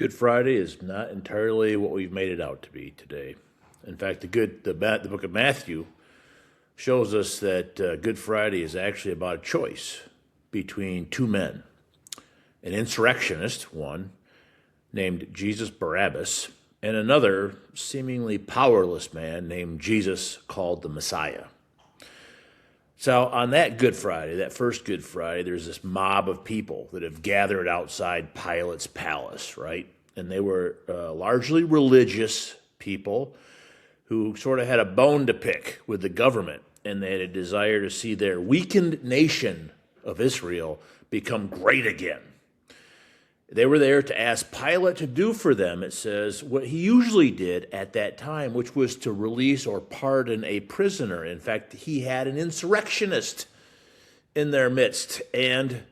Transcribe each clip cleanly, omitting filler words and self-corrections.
Good Friday is not entirely what we've made it out to be today. In fact, the book of Matthew shows us that Good Friday is actually about a choice between two men, an insurrectionist, one named Jesus Barabbas, and another seemingly powerless man named Jesus called the Messiah. So on that Good Friday, that first Good Friday, there's this mob of people that have gathered outside Pilate's palace, right? And they were largely religious people who sort of had a bone to pick with the government, and they had a desire to see their weakened nation of Israel become great again. They were there to ask Pilate to do for them, it says, what he usually did at that time, which was to release or pardon a prisoner. In fact, he had an insurrectionist in their midst. And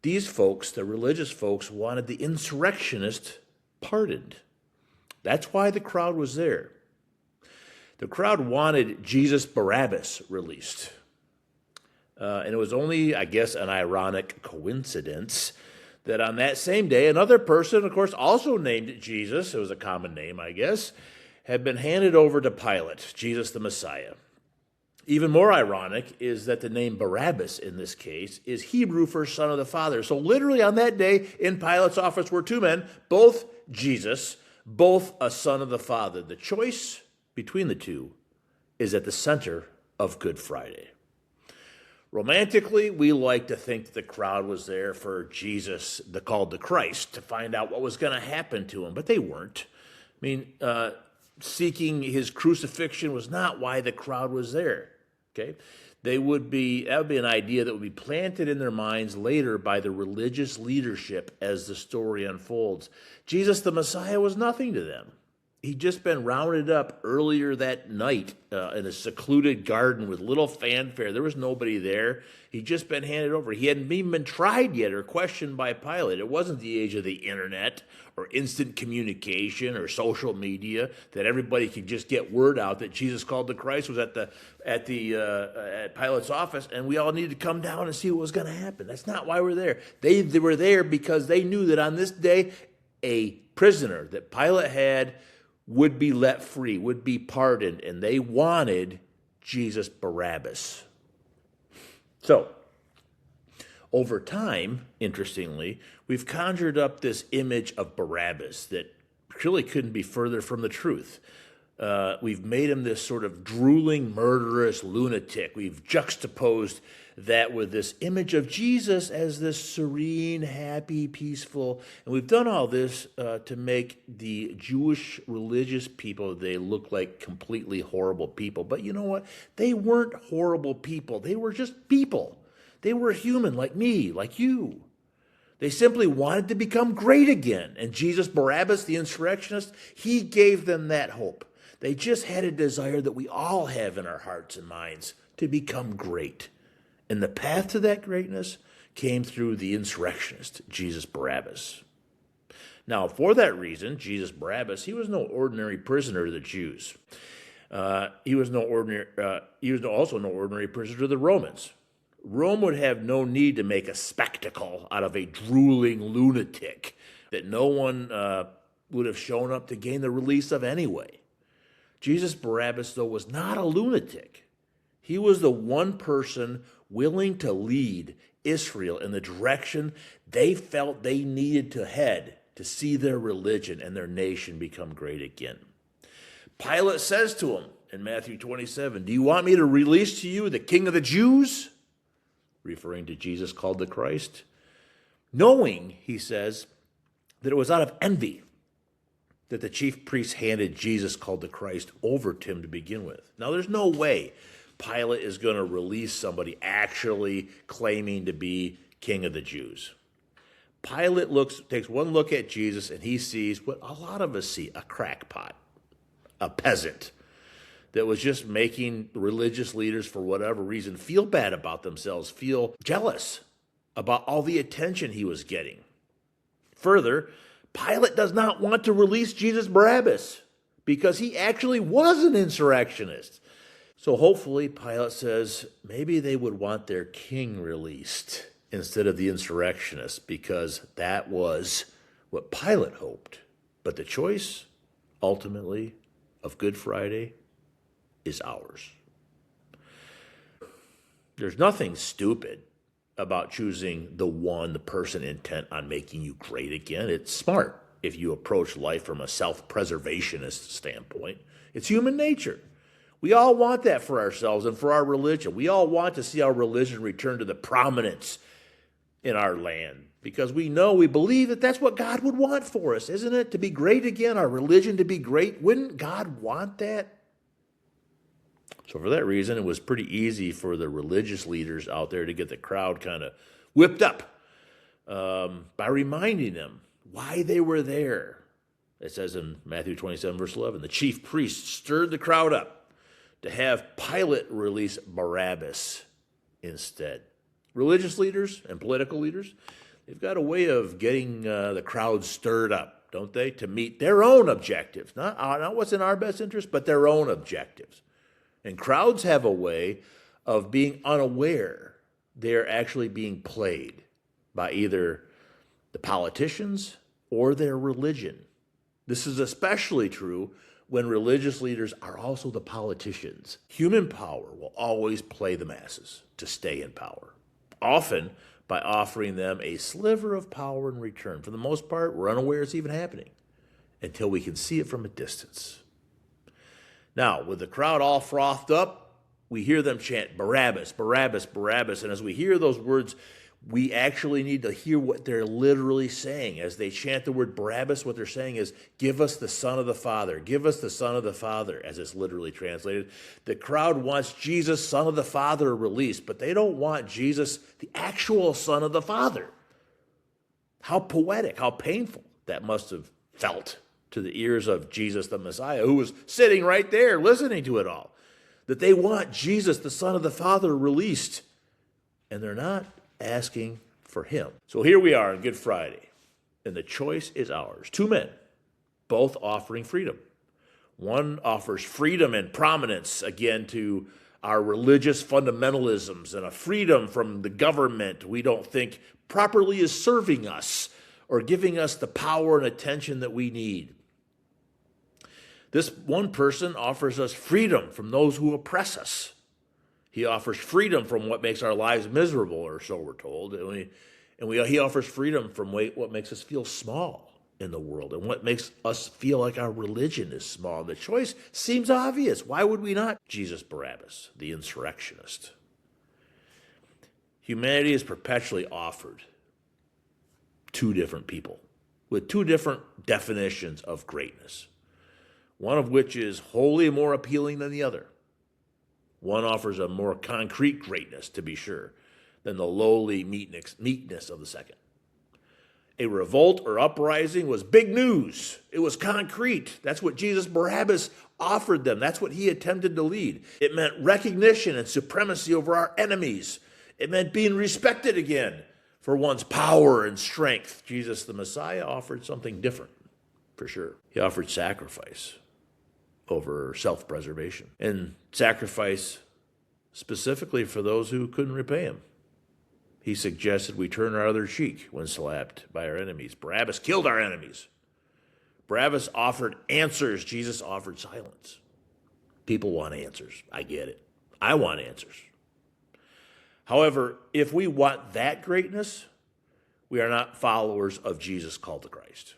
these folks, the religious folks, wanted the insurrectionist pardoned. That's why the crowd was there. The crowd wanted Jesus Barabbas released. And it was only, I guess, an ironic coincidence that on that same day, another person, of course, also named Jesus, it was a common name, I guess, had been handed over to Pilate, Jesus the Messiah. Even more ironic is that the name Barabbas in this case is Hebrew for son of the Father. So literally on that day in Pilate's office were two men, both Jesus, both a son of the Father. The choice between the two is at the center of Good Friday. Romantically, we like to think that the crowd was there for Jesus, called the Christ, to find out what was going to happen to him, but they weren't. I mean, seeking his crucifixion was not why the crowd was there. Okay, that would be an idea that would be planted in their minds later by the religious leadership as the story unfolds. Jesus the Messiah was nothing to them. He'd just been rounded up earlier that night in a secluded garden with little fanfare. There was nobody there. He'd just been handed over. He hadn't even been tried yet or questioned by Pilate. It wasn't the age of the internet or instant communication or social media that everybody could just get word out that Jesus called the Christ was at Pilate's office, and we all needed to come down and see what was going to happen. That's not why we're there. They were there because they knew that on this day, a prisoner that Pilate had would be let free, would be pardoned, and they wanted Jesus Barabbas. So, over time, interestingly, we've conjured up this image of Barabbas that really couldn't be further from the truth. We've made him this sort of drooling, murderous lunatic. We've juxtaposed that with this image of Jesus as this serene, happy, peaceful. And we've done all this to make the Jewish religious people, they look like completely horrible people. But you know what? They weren't horrible people. They were just people. They were human like me, like you. They simply wanted to become great again. And Jesus Barabbas, the insurrectionist, he gave them that hope. They just had a desire that we all have in our hearts and minds to become great. And the path to that greatness came through the insurrectionist, Jesus Barabbas. Now, for that reason, Jesus Barabbas, he was no ordinary prisoner to the Jews. He was also no ordinary prisoner to the Romans. Rome would have no need to make a spectacle out of a drooling lunatic that no one would have shown up to gain the release of anyway. Jesus Barabbas, though, was not a lunatic. He was the one person willing to lead Israel in the direction they felt they needed to head to see their religion and their nation become great again. Pilate says to him in Matthew 27, "Do you want me to release to you the King of the Jews?" Referring to Jesus called the Christ. Knowing, he says, that it was out of envy that the chief priests handed Jesus called the Christ over to him to begin with. Now, there's no way Pilate is going to release somebody actually claiming to be King of the Jews. Pilate takes one look at Jesus, and he sees what a lot of us see, a crackpot, a peasant that was just making religious leaders, for whatever reason, feel bad about themselves, feel jealous about all the attention he was getting. Further, Pilate does not want to release Jesus Barabbas because he actually was an insurrectionist. So hopefully Pilate says maybe they would want their king released instead of the insurrectionists, because that was what Pilate hoped. But the choice, ultimately, of Good Friday is ours. There's nothing stupid about choosing the person intent on making you great again. It's smart if you approach life from a self-preservationist standpoint. It's human nature. We all want that for ourselves and for our religion. We all want to see our religion return to the prominence in our land because we believe that that's what God would want for us, isn't it? To be great again, our religion to be great. Wouldn't God want that? So for that reason, it was pretty easy for the religious leaders out there to get the crowd kind of whipped up by reminding them why they were there. It says in Matthew 27, verse 11, the chief priests stirred the crowd up to have Pilate release Barabbas instead. Religious leaders and political leaders, they've got a way of getting the crowd stirred up, don't they, to meet their own objectives. Not what's in our best interest, but their own objectives. And crowds have a way of being unaware they're actually being played by either the politicians or their religion. This is especially true when religious leaders are also the politicians. Human power will always play the masses to stay in power, often by offering them a sliver of power in return. For the most part, we're unaware it's even happening until we can see it from a distance. Now, with the crowd all frothed up, we hear them chant, Barabbas, Barabbas, Barabbas. And as we hear those words, we actually need to hear what they're literally saying. As they chant the word Barabbas, what they're saying is, give us the Son of the Father. Give us the Son of the Father, as it's literally translated. The crowd wants Jesus, Son of the Father, released, but they don't want Jesus, the actual Son of the Father. How poetic, how painful that must have felt to the ears of Jesus the Messiah, who was sitting right there listening to it all. That they want Jesus, the Son of the Father, released. And they're not asking for him. So here we are on Good Friday, and the choice is ours. Two men, both offering freedom. One offers freedom and prominence, again, to our religious fundamentalisms and a freedom from the government we don't think properly is serving us or giving us the power and attention that we need. This one person offers us freedom from those who oppress us. He offers freedom from what makes our lives miserable, or so we're told. He offers freedom from what makes us feel small in the world and what makes us feel like our religion is small. The choice seems obvious. Why would we not? Jesus Barabbas, the insurrectionist. Humanity is perpetually offered two different people with two different definitions of greatness, one of which is wholly more appealing than the other. One offers a more concrete greatness, to be sure, than the lowly meekness of the second. A revolt or uprising was big news. It was concrete. That's what Jesus Barabbas offered them. That's what he attempted to lead. It meant recognition and supremacy over our enemies. It meant being respected again for one's power and strength. Jesus the Messiah offered something different, for sure. He offered sacrifice over self-preservation, and sacrifice specifically for those who couldn't repay him. He suggested we turn our other cheek when slapped by our enemies. Barabbas killed our enemies. Barabbas offered answers. Jesus offered silence. People want answers. I get it. I want answers. However, if we want that greatness, we are not followers of Jesus called the Christ,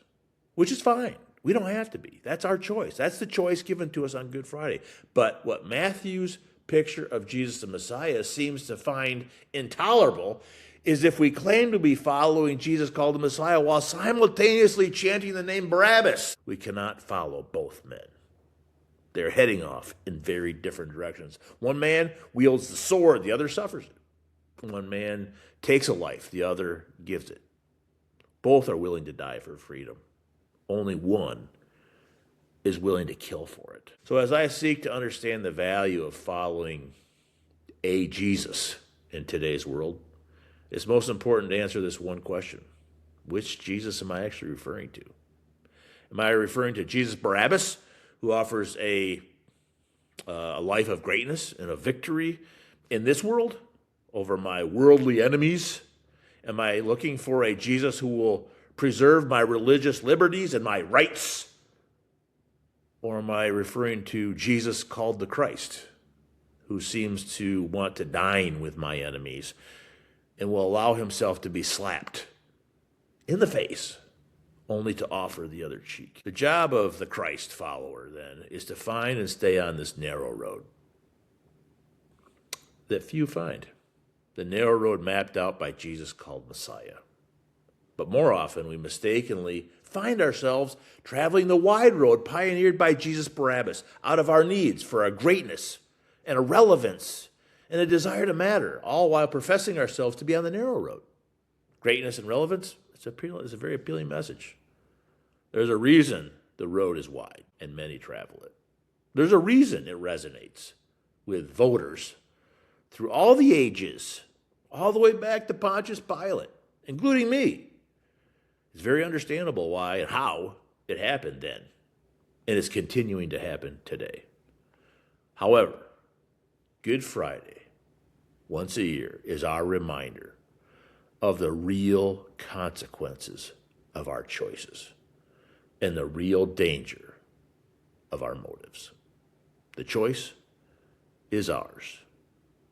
which is fine. We don't have to be. That's our choice. That's the choice given to us on Good Friday. But what Matthew's picture of Jesus the Messiah seems to find intolerable is if we claim to be following Jesus called the Messiah while simultaneously chanting the name Barabbas. We cannot follow both men. They're heading off in very different directions. One man wields the sword, the other suffers it. One man takes a life, the other gives it. Both are willing to die for freedom. Only one is willing to kill for it. So as I seek to understand the value of following a Jesus in today's world, it's most important to answer this one question. Which Jesus am I actually referring to? Am I referring to Jesus Barabbas, who offers a life of greatness and a victory in this world over my worldly enemies? Am I looking for a Jesus who will preserve my religious liberties and my rights? Or am I referring to Jesus called the Christ, who seems to want to dine with my enemies and will allow himself to be slapped in the face only to offer the other cheek? The job of the Christ follower, then, is to find and stay on this narrow road that few find, the narrow road mapped out by Jesus called Messiah. But more often, we mistakenly find ourselves traveling the wide road pioneered by Jesus Barabbas out of our needs for a greatness and a relevance and a desire to matter, all while professing ourselves to be on the narrow road. Greatness and relevance, it's a very appealing message. There's a reason the road is wide and many travel it. There's a reason it resonates with voters through all the ages, all the way back to Pontius Pilate, including me. It's very understandable why and how it happened then, and it's continuing to happen today. However, Good Friday, once a year, is our reminder of the real consequences of our choices and the real danger of our motives. The choice is ours.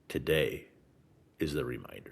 Today is the reminder.